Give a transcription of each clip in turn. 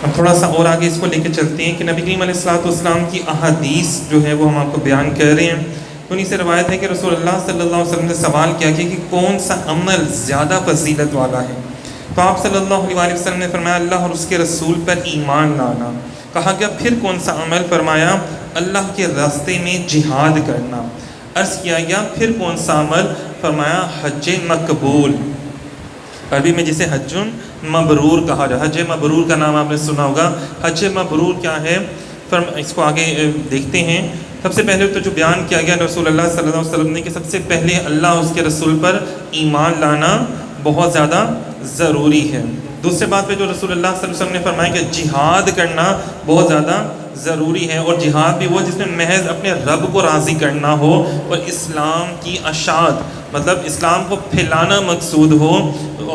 ہم تھوڑا سا اور آگے اس کو لے کے چلتے ہیں کہ نبی کریم علیہ الصلوۃ والسلام کی احادیث جو ہے وہ ہم آپ کو بیان کر رہے ہیں. انہیں سے روایت ہے کہ رسول اللہ صلی اللہ علیہ وسلم نے سوال کیا کہ کون سا عمل زیادہ فضیلت والا ہے؟ تو آپ صلی اللہ علیہ وسلم نے فرمایا اللہ اور اس کے رسول پر ایمان لانا. کہا گیا پھر کون سا عمل؟ فرمایا اللہ کے راستے میں جہاد کرنا. عرض کیا گیا پھر کون سا عمل؟ فرمایا حج مقبول، عربی میں جسے حج مبرور کہا جائے. حج مبرور کا نام آپ نے سنا ہوگا. حج مبرور کیا ہے؟ اس کو آگے دیکھتے ہیں. سب سے پہلے تو جو بیان کیا گیا رسول اللہ صلی اللہ علیہ وسلم نے کہ سب سے پہلے اللہ اس کے رسول پر ایمان لانا بہت زیادہ ضروری ہے. دوسرے بات پہ جو رسول اللہ صلی اللہ علیہ وسلم نے فرمایا کہ جہاد کرنا بہت زیادہ ضروری ہے، اور جہاد بھی وہ جس میں محض اپنے رب کو راضی کرنا ہو اور اسلام کی اشاعت مطلب اسلام کو پھیلانا مقصود ہو،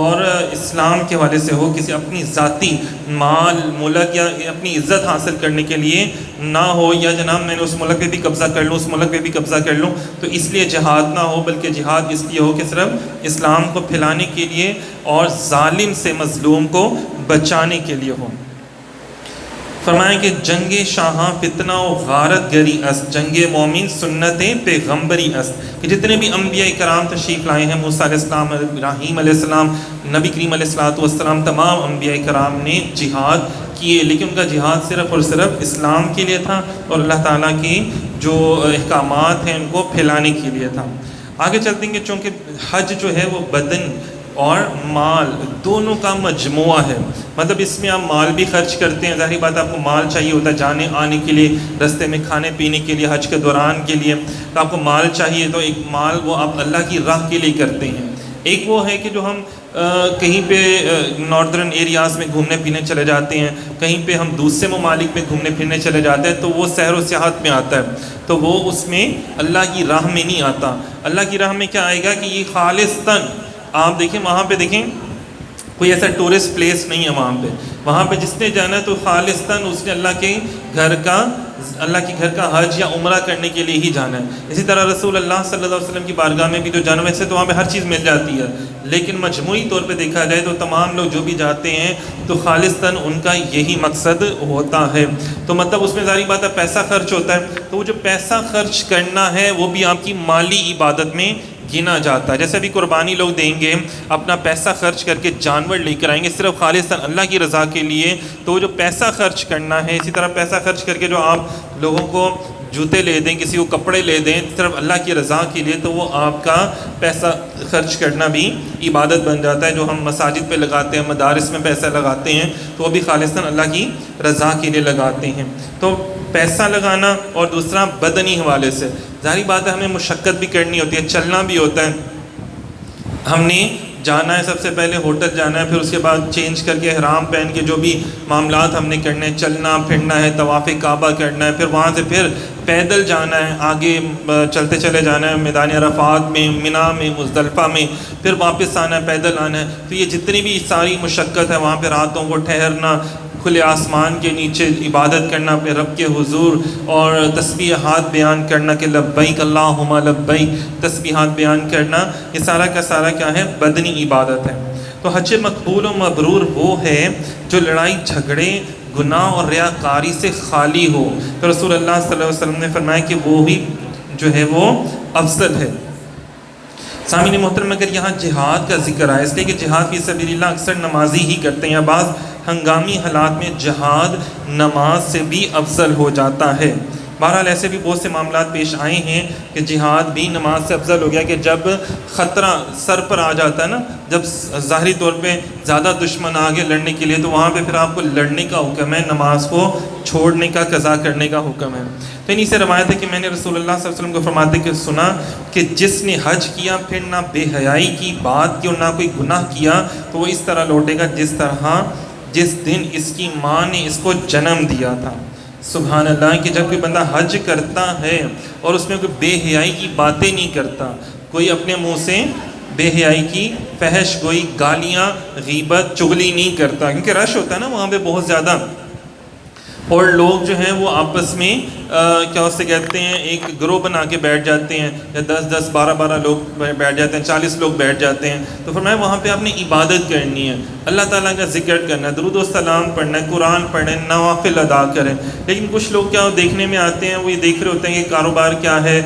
اور اسلام کے حوالے سے ہو، کسی اپنی ذاتی مال ملک یا اپنی عزت حاصل کرنے کے لیے نہ ہو، یا جناب میں نے اس ملک پہ بھی قبضہ کر لوں، اس ملک پہ بھی قبضہ کر لوں، تو اس لیے جہاد نہ ہو، بلکہ جہاد اس لیے ہو کہ صرف اسلام کو پھیلانے کے لیے اور ظالم سے مظلوم کو بچانے کے لیے ہو. فرمائیں کہ جنگ شاہاں فتنہ و غارت گری است، جنگ مومن سنت پیغمبری است. کہ جتنے بھی انبیاء کرام تشریف لائے ہیں، موسیٰ علیہ السلام، ابراہیم علیہ السلام، نبی کریم علیہ الصلوۃ والسلام، تمام انبیاء کرام نے جہاد کیے، لیکن ان کا جہاد صرف اور صرف اسلام کے لیے تھا اور اللہ تعالیٰ کی جو احکامات ہیں ان کو پھیلانے کے لیے تھا. آگے چلتے ہیں کہ چونکہ حج جو ہے وہ بدن اور مال دونوں کا مجموعہ ہے، مطلب اس میں آپ مال بھی خرچ کرتے ہیں، ظاہری بات آپ کو مال چاہیے ہوتا ہے جانے آنے کے لیے، رستے میں کھانے پینے کے لیے، حج کے دوران کے لیے، تو آپ کو مال چاہیے. تو ایک مال وہ آپ اللہ کی راہ کے لیے کرتے ہیں. ایک وہ ہے کہ جو ہم کہیں پہ ناردرن ایریاز میں گھومنے پھرنے چلے جاتے ہیں، کہیں پہ ہم دوسرے ممالک میں گھومنے پھرنے چلے جاتے ہیں، تو وہ سیر و سیاحت میں آتا ہے، تو وہ اس میں اللہ کی راہ میں نہیں آتا. اللہ کی راہ میں کیا آئے گا کہ یہ خالصتاً آپ دیکھیں وہاں پہ دیکھیں کوئی ایسا ٹورسٹ پلیس نہیں ہے وہاں پہ جس نے جانا ہے تو خالصتاً اس نے اللہ کے گھر کا حج یا عمرہ کرنے کے لیے ہی جانا ہے. اسی طرح رسول اللہ صلی اللہ علیہ وسلم کی بارگاہ میں بھی جو جانا ویسے تو وہاں پہ ہر چیز مل جاتی ہے، لیکن مجموعی طور پہ دیکھا جائے تو تمام لوگ جو بھی جاتے ہیں تو خالصتاً ان کا یہی مقصد ہوتا ہے. تو مطلب اس میں ظاہری بات ہے پیسہ خرچ ہوتا ہے، تو وہ جو پیسہ خرچ کرنا ہے وہ بھی آپ کی مالی عبادت میں گنا جاتا ہے. جیسے ابھی قربانی لوگ دیں گے، اپنا پیسہ خرچ کر کے جانور لے کر آئیں گے صرف خالصاً اللہ کی رضا کے لیے، تو وہ جو پیسہ خرچ کرنا ہے، اسی طرح پیسہ خرچ کر کے جو آپ لوگوں کو جوتے لے دیں، کسی کو کپڑے لے دیں صرف اللہ کی رضا کے لیے، تو وہ آپ کا پیسہ خرچ کرنا بھی عبادت بن جاتا ہے. جو ہم مساجد پہ لگاتے ہیں، مدارس میں پیسہ لگاتے ہیں، تو وہ بھی خالصاً اللہ کی رضا کے لیے لگاتے ہیں. تو پیسہ لگانا اور دوسرا بدنی حوالے سے ظاہری بات ہے ہمیں مشقت بھی کرنی ہوتی ہے، چلنا بھی ہوتا ہے. ہم نے جانا ہے، سب سے پہلے ہوٹل جانا ہے، پھر اس کے بعد چینج کر کے احرام پہن کے جو بھی معاملات ہم نے کرنے ہیں، چلنا پھرنا ہے، طواف کعبہ کرنا ہے، پھر وہاں سے پھر پیدل جانا ہے، آگے چلتے چلے جانا ہے میدان عرفات میں، منی میں، مزدلفہ میں، پھر واپس آنا ہے، پیدل آنا ہے. تو یہ جتنی بھی ساری مشقت ہے، وہاں پہ راتوں کو ٹھہرنا، کھلے آسمان کے نیچے عبادت کرنا اپنے رب کے حضور، اور تسبیحات بیان کرنا کہ لبیک اللہم لبیک، تسبیحات بیان کرنا، یہ سارا کا سارا کیا ہے؟ بدنی عبادت ہے. تو حج مقبول و مبرور وہ ہے جو لڑائی جھگڑے گناہ اور ریاکاری سے خالی ہو. تو رسول اللہ صلی اللہ علیہ وسلم نے فرمایا کہ وہی جو ہے وہ افضل ہے. سامعین محترم، اگر یہاں جہاد کا ذکر آئے، اس لیے کہ جہاد فی سبیل اللہ اکثر نمازی ہی کرتے ہیں، یا بعض ہنگامی حالات میں جہاد نماز سے بھی افضل ہو جاتا ہے. بہرحال ایسے بھی بہت سے معاملات پیش آئے ہیں کہ جہاد بھی نماز سے افضل ہو گیا، کہ جب خطرہ سر پر آ جاتا ہے نا، جب ظاہری طور پہ زیادہ دشمن آگے لڑنے کے لیے، تو وہاں پہ پھر آپ کو لڑنے کا حکم ہے، نماز کو چھوڑنے کا، قضا کرنے کا حکم ہے. تو انہی سے روایت ہے کہ میں نے رسول اللہ صلی اللہ علیہ وسلم کو فرماتے کہ سنا کہ جس نے حج کیا پھر نہ بے حیائی کی بات کی اور نہ کوئی گناہ کیا، تو وہ اس طرح لوٹے گا جس دن اس کی ماں نے اس کو جنم دیا تھا. سبحان اللہ، کہ جب کوئی بندہ حج کرتا ہے اور اس میں کوئی بے حیائی کی باتیں نہیں کرتا، کوئی اپنے منہ سے بے حیائی کی فحش گوئی، گالیاں، غیبت، چغلی نہیں کرتا، کیونکہ رش ہوتا ہے نا وہاں پہ بہت زیادہ، اور لوگ جو ہیں وہ آپس میں کیا اسے کہتے ہیں ایک گروہ بنا کے بیٹھ جاتے ہیں، یا 10 12 لوگ بیٹھ جاتے ہیں، 40 لوگ بیٹھ جاتے ہیں. تو فرمایا وہاں پہ آپ نے عبادت کرنی ہے، اللہ تعالیٰ کا ذکر کرنا ہے، درود و سلام پڑھنا ہے، قرآن پڑھیں، نوافل ادا کریں. لیکن کچھ لوگ کیا دیکھنے میں آتے ہیں، وہ یہ دیکھ رہے ہوتے ہیں کہ کاروبار کیا ہے،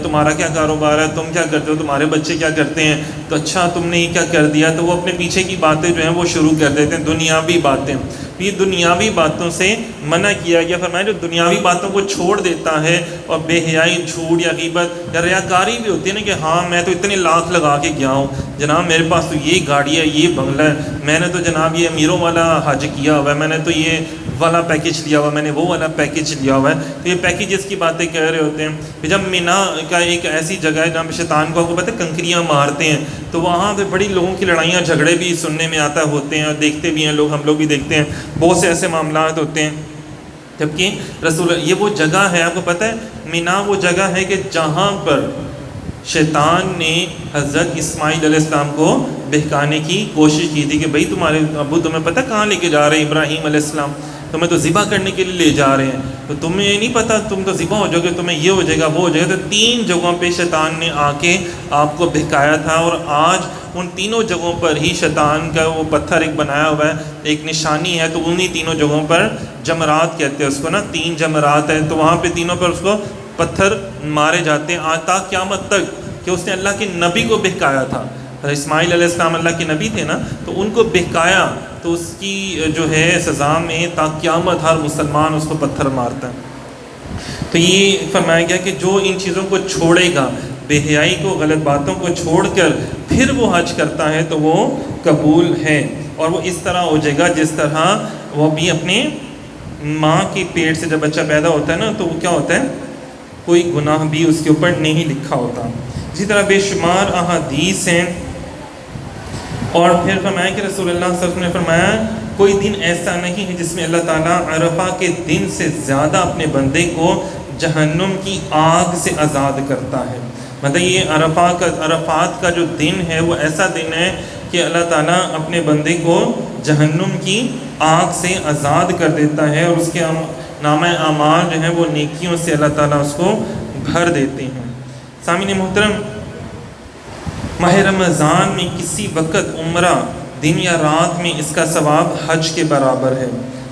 تمہارا کیا کاروبار ہے، تم کیا کرتے ہو، تمہارے بچے کیا کرتے ہیں، تو اچھا تم نے یہ کیا کر دیا. تو وہ اپنے پیچھے کی باتیں جو ہیں وہ شروع کر دیتے ہیں، دنیاوی باتیں. یہ دنیاوی باتوں سے منع کیا گیا. فرمایا جو دنیاوی باتوں کو چھوڑ دیتا ہے اور بے حیائی، جھوٹ یا غیبت یا ریاکاری بھی ہوتی ہے نا، کہ ہاں میں تو اتنے لاکھ لگا کے گیا ہوں جناب، میرے پاس تو یہ گاڑی ہے، یہ بنگلہ ہے، میں نے تو جناب یہ امیروں والا حج کیا ہوا ہے، میں نے تو یہ والا پیکیج لیا ہوا ہے، میں نے وہ والا پیکیج لیا ہوا ہے. تو یہ پیکیجز کی باتیں کہہ رہے ہوتے ہیں. پھر جب مینا کا ایک ایسی جگہ ہے جہاں پہ شیطان کو آپ کو پتہ ہے کنکریاں مارتے ہیں، تو وہاں پہ بڑی لوگوں کی لڑائیاں جھگڑے بھی سننے میں آتا ہوتے ہیں، اور دیکھتے بھی ہیں لوگ، ہم لوگ بھی دیکھتے ہیں، بہت سے ایسے معاملات ہوتے ہیں. جبکہ یہ وہ جگہ ہے، آپ کو پتہ ہے مینا وہ جگہ ہے کہ جہاں پر شیطان نے حضرت اسماعیل علیہ السلام کو بہکانے کی کوشش کی تھی کہ بھئی تمہارے ابو تمہیں پتہ کہاں لے کے جا رہے ہیں، ابراہیم علیہ السلام تمہیں تو ذبح کرنے کے لیے لے جا رہے ہیں، تو تمہیں یہ نہیں پتہ، تم تو ذبح ہو جاؤ گے، تمہیں یہ ہو جائے گا، وہ ہو جائے گا. تو 3 جگہوں پہ شیطان نے آ کے آپ کو بہکایا تھا، اور آج ان تینوں جگہوں پر ہی شیطان کا وہ پتھر ایک بنایا ہوا ہے، ایک نشانی ہے. تو انہی تینوں جگہوں پر جمرات کہتے ہیں اس کو نا، 3 جمرات ہیں، تو وہاں پہ تینوں پر اس کو پتھر مارے جاتے ہیں آج تا قیامت تک، کہ اس نے اللہ کے نبی کو بہکایا تھا. اسماعیل علیہ السلام اللہ کے نبی تھے نا، تو ان کو بہکایا، تو اس کی جو ہے سزا میں تا قیامت ہر مسلمان اس کو پتھر مارتا ہے. تو یہ فرمایا گیا کہ جو ان چیزوں کو چھوڑے گا، بے حیائی کو، غلط باتوں کو چھوڑ کر پھر وہ حج کرتا ہے تو وہ قبول ہے. اور وہ اس طرح ہو جائے گا جس طرح وہ بھی اپنے ماں کے پیٹ سے جب بچہ پیدا ہوتا ہے نا، تو وہ کیا ہوتا ہے، کوئی گناہ بھی اس کے اوپر نہیں لکھا ہوتا. اسی طرح بے شمار احادیث ہیں. اور پھر فرمایا کہ رسول اللہ صلی اللہ علیہ وسلم نے فرمایا کوئی دن ایسا نہیں ہے جس میں اللہ تعالیٰ عرفہ کے دن سے زیادہ اپنے بندے کو جہنم کی آگ سے آزاد کرتا ہے. مطلب یہ عرفات کا جو دن ہے وہ ایسا دن ہے کہ اللہ تعالیٰ اپنے بندے کو جہنم کی آگ سے آزاد کر دیتا ہے، اور اس کے نامہ اعمال جو ہیں وہ نیکیوں سے اللہ تعالیٰ اس کو بھر دیتے ہیں. سامعین محترم، ماہ رمضان میں کسی وقت عمرہ دن یا رات میں اس کا ثواب حج کے برابر ہے.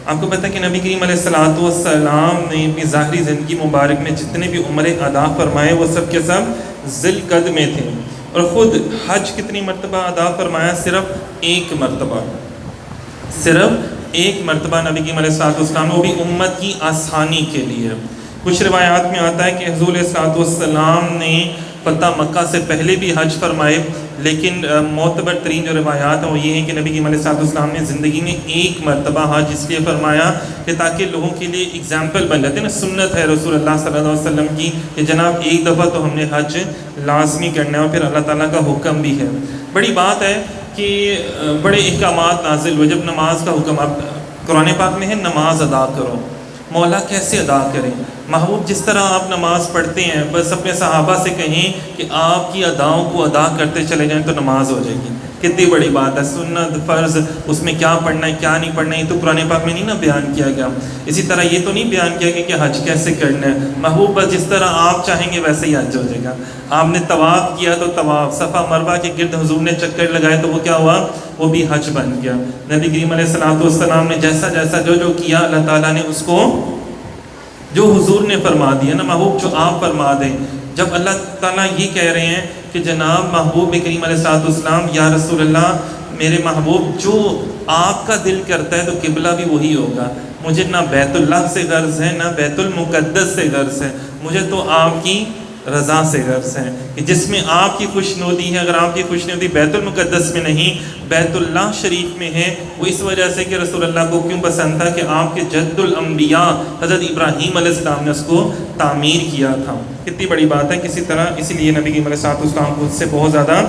آپ کو پتہ ہے کہ نبی کریم علیہ الصلوۃ والسلام نے اپنی ظاہری زندگی مبارک میں جتنے بھی عمرے ادا فرمائے وہ سب کے سب ذی القعدہ میں تھے، اور خود حج کتنی مرتبہ ادا فرمایا، صرف 1 مرتبہ، صرف 1 مرتبہ نبی کریم علیہ الصلوۃ والسلام، وہ بھی امت کی آسانی کے لیے. کچھ روایات میں آتا ہے کہ حضور علیہ الصلوۃ والسلام نے فتح مکہ سے پہلے بھی حج فرمائے، لیکن معتبر ترین جو روایات ہیں وہ یہ ہیں کہ نبی کریم علیہ الصلوۃ والسلام نے زندگی میں 1 مرتبہ حج اس لیے فرمایا کہ تاکہ لوگوں کے لیے اگزامپل بن جاتے ہیں نا، سنت ہے رسول اللہ صلی اللہ علیہ وسلم کی کہ جناب 1 دفعہ تو ہم نے حج لازمی کرنا ہے، اور پھر اللہ تعالیٰ کا حکم بھی ہے. بڑی بات ہے کہ بڑے احکامات نازل ہوئے جب نماز کا حکم. اب قرآن پاک میں ہے نماز ادا کرو. مولا کیسے ادا کریں؟ محبوب جس طرح آپ نماز پڑھتے ہیں بس اپنے صحابہ سے کہیں کہ آپ کی اداؤں کو ادا کرتے چلے جائیں تو نماز ہو جائے گی. کتنی بڑی بات ہے. سنت، فرض، اس میں کیا پڑھنا ہے کیا نہیں پڑھنا ہے یہ تو قرآن پاک میں نہیں نا بیان کیا گیا. اسی طرح یہ تو نہیں بیان کیا گیا کہ حج کیسے کرنا ہے. محبوب بس جس طرح آپ چاہیں گے ویسے ہی حج ہو جائے گا. آپ نے طواف کیا تو طواف، صفا مروہ کے گرد حضور نے چکر لگائے تو وہ کیا ہوا، وہ بھی حج بن گیا. نبی کریم علیہ الصلوۃ والسلام نے جیسا جیسا جو کیا اللہ تعالیٰ نے اس کو جو حضور نے فرما دیا نا محبوب، جو آپ فرما دیں. جب اللہ تعالیٰ یہ کہہ رہے ہیں کہ جناب محبوب کریم علیہ الصلوۃ والسلام یا رسول اللہ میرے محبوب جو آپ کا دل کرتا ہے تو قبلہ بھی وہی ہوگا. مجھے نہ بیت اللہ سے غرض ہے نہ بیت المقدس سے غرض ہے، مجھے تو آپ کی رضا سے غرض ہے کہ جس میں آپ کی خوشنودی ہے. اگر آپ کی خوشنودی بیت المقدس میں نہیں بیت اللہ شریف میں ہے، وہ اس وجہ سے کہ رسول اللہ کو کیوں پسند تھا کہ آپ کے جد الانبیاء حضرت ابراہیم علیہ السلام نے اس کو تعمیر کیا تھا. کتنی بڑی بات ہے. کسی طرح اسی لیے نبی کریم علیہ السلام کو اس سے بہت زیادہ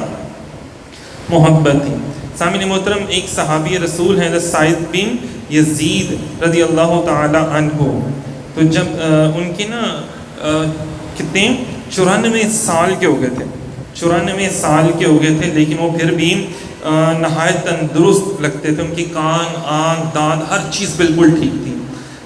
محبت تھی. سامعین محترم، ایک صحابی رسول ہیں سعید بن یزید رضی اللہ تعالی عنہ. تو جب ان کے نا کتنے 94 سال کے ہو گئے تھے، 94 سال کے ہو گئے تھے، لیکن وہ پھر بھی نہایت تندرست لگتے تھے. ان کی کان، آنکھ، دانت ہر چیز بالکل ٹھیک تھی.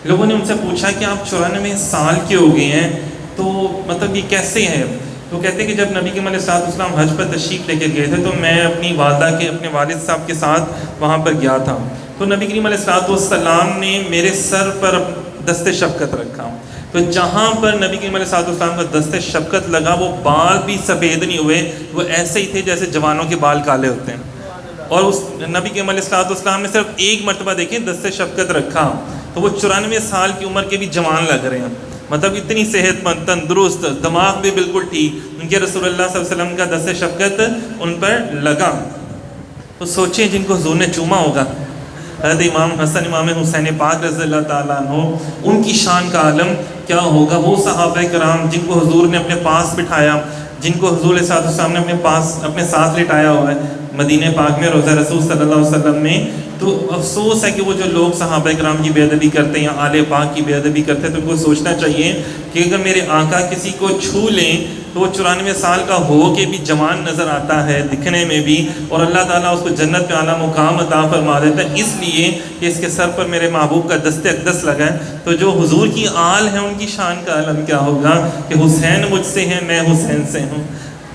لوگوں نے ان سے پوچھا کہ آپ 94 سال کے ہو گئے ہیں تو مطلب یہ کیسے ہے؟ تو کہتے ہیں کہ جب نبی کریم علیہ الصلوۃ والسلام حج پر تشریف لے کے گئے تھے تو میں اپنی والدہ کے اپنے والد صاحب کے ساتھ وہاں پر گیا تھا، تو نبی کریم علیہ الصلوۃ والسلام نے میرے سر پر دست شفقت رکھا، تو جہاں پر نبی کریم علیہ الصلوۃ والسلام کا دست شفقت لگا وہ بال بھی سفید نہیں ہوئے، وہ ایسے ہی تھے جیسے جوانوں کے بال کالے ہوتے ہیں۔ اور اس نبی کریم علیہ الصلوۃ والسلام نے صرف ایک مرتبہ دیکھیں دست شفقت رکھا تو وہ 94 سال کی عمر کے بھی جوان لگ رہے ہیں، مطلب اتنی صحت مند، تندرست، دماغ بھی بالکل ٹھیک، ان کے رسول اللہ صلی اللہ علیہ وسلم کا دست شفقت ان پر لگا۔ تو سوچیں جن کو حضور نے چوما ہوگا، حضرت امام حسن امام حسین پاک رضی اللہ تعالیٰ عنہ، ان کی شان کا عالم کیا ہوگا۔ وہ صحابہ کرام جن کو حضور نے اپنے پاس بٹھایا، جن کو حضور علیہ السلام نے اپنے ساتھ لٹایا ہوا ہے مدینہ پاک میں روضہ رسول صلی اللہ علیہ وسلم میں، تو افسوس ہے کہ وہ جو لوگ صحابہ کرام کی بے ادبی کرتے ہیں یا آل پاک کی بے ادبی کرتے ہیں، تو ان کو سوچنا چاہیے کہ اگر میرے آقا کسی کو چھو لیں تو وہ 94 سال کا ہو کے بھی جوان نظر آتا ہے دکھنے میں بھی، اور اللہ تعالیٰ اس کو جنت میں اعلیٰ مقام عطا فرما دیتا ہے، اس لیے کہ اس کے سر پر میرے محبوب کا دست اقدس لگا ہے۔ تو جو حضور کی آل ہیں ان کی شان کا علم کیا ہوگا کہ حسین مجھ سے ہیں، میں حسین سے ہوں۔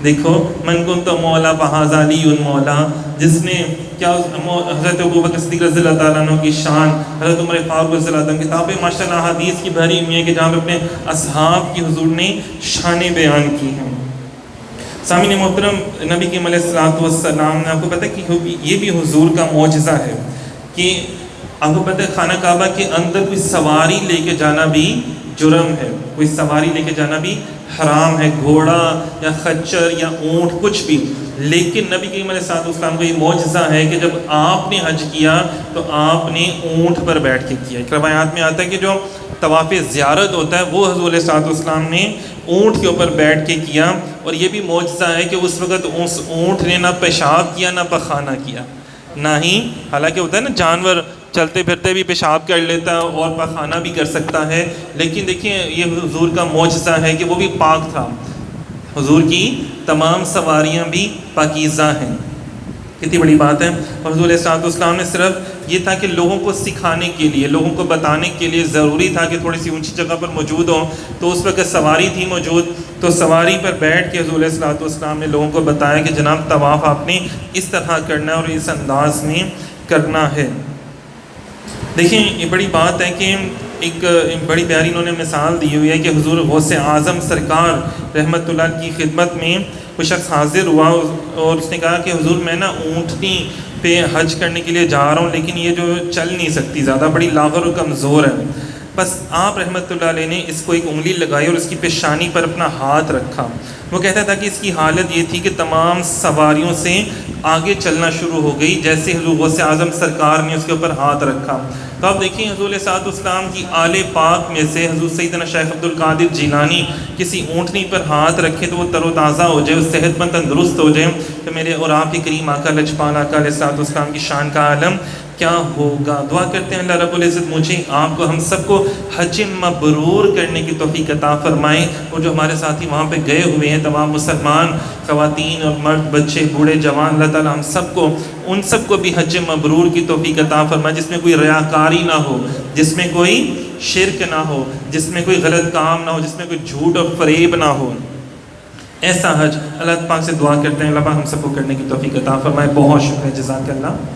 دیکھو من کنت مولا فہذا علی مولا، جس نے کیا حضرت ابوبکر صدیق رضی اللہ تعالیٰ عنہ کی شان، حضرت عمر فاروق رضی اللہ عنہ، کتابیں ماشاء اللہ حدیث کی بھری ہوئی ہیں کہ جہاں پہ اپنے اصحاب کی حضور نے شانیں بیان کی ہیں۔ سامعین محترم، نبی کریم علیہ الصلوۃ والسلام نے، آپ کو پتہ ہے کہ یہ بھی حضور کا معجزہ ہے کہ آپ کو پتہ ہے خانہ کعبہ کے اندر کوئی سواری لے کے جانا بھی جرم ہے، کوئی سواری لے کے جانا بھی حرام ہے، گھوڑا یا خچر یا اونٹ کچھ بھی، لیکن نبی کریم علیہ الصلوۃ والسلام کا یہ معجزہ ہے کہ جب آپ نے حج کیا تو آپ نے اونٹ پر بیٹھ کے کیا۔ ایک روایات میں آتا ہے کہ جو طواف زیارت ہوتا ہے وہ حضور علیہ الصلوۃ والسلام نے اونٹ کے اوپر بیٹھ کے کیا، اور یہ بھی معجزہ ہے کہ اس وقت اس اونٹ نے نہ پیشاب کیا نہ پخانہ کیا، نہ ہی، حالانکہ ہوتا ہے نا جانور چلتے پھرتے بھی پیشاب کر لیتا ہے اور پخانہ بھی کر سکتا ہے، لیکن دیکھیں یہ حضور کا معجزہ ہے کہ وہ بھی پاک تھا، حضور کی تمام سواریاں بھی پاکیزہ ہیں۔ کتنی بڑی بات ہے۔ اور حضور علیہ الصلوۃ والسلام نے صرف یہ تھا کہ لوگوں کو سکھانے کے لیے، لوگوں کو بتانے کے لیے ضروری تھا کہ تھوڑی سی اونچی جگہ پر موجود ہوں، تو اس وقت سواری تھی موجود، تو سواری پر بیٹھ کے حضور علیہ الصلوۃ والسلام نے لوگوں کو بتایا کہ جناب طواف آپ نے اس طرح کرنا ہے اور اس انداز میں کرنا ہے۔ دیکھیں یہ بڑی بات ہے کہ ایک بڑی پیاری انہوں نے مثال دی ہوئی ہے کہ حضور غوث اعظم سرکار رحمت اللہ کی خدمت میں کوئی شخص حاضر ہوا اور اس نے کہا کہ حضور میں نا اونٹنی پہ حج کرنے کے لیے جا رہا ہوں، لیکن یہ جو چل نہیں سکتی، زیادہ بڑی لاغر و کمزور ہے۔ بس آپ رحمت اللہ علیہ نے اس کو ایک انگلی لگائی اور اس کی پیشانی پر اپنا ہاتھ رکھا۔ وہ کہتا تھا کہ اس کی حالت یہ تھی کہ تمام سواریوں سے آگے چلنا شروع ہو گئی جیسے حضور غوث اعظم سرکار نے اس کے اوپر ہاتھ رکھا۔ تو آپ دیکھیں حضور علیہ الصلوۃ والسلام کی آل پاک میں سے حضور سیدنا شیخ عبد القادر جیلانی کسی اونٹنی پر ہاتھ رکھے تو وہ تر و تازہ ہو جائے، وہ صحت مند تندرست ہو جائے، تو میرے اور آپ کے کریم آقا لجپال آقا علیہ الصلوۃ والسلام کی شان کا عالم کیا ہوگا۔ دعا کرتے ہیں اللہ رب العزت مجھے آپ کو ہم سب کو حج مبرور کرنے کی توفیق عطا فرمائے، اور جو ہمارے ساتھی وہاں پہ گئے ہوئے ہیں تمام مسلمان خواتین اور مرد، بچے، بوڑھے، جوان، اللہ تعالیٰ ہم سب کو، ان سب کو بھی حج مبرور کی توفیق عطا فرمائے، جس میں کوئی ریاکاری نہ ہو، جس میں کوئی شرک نہ ہو، جس میں کوئی غلط کام نہ ہو، جس میں کوئی جھوٹ اور فریب نہ ہو۔ ایسا حج اللہ پاک سے دعا کرتے ہیں اللہ پاک ہم سب کو کرنے کی توفیق عطا فرمائے۔ بہت شکریہ، جزاک اللہ۔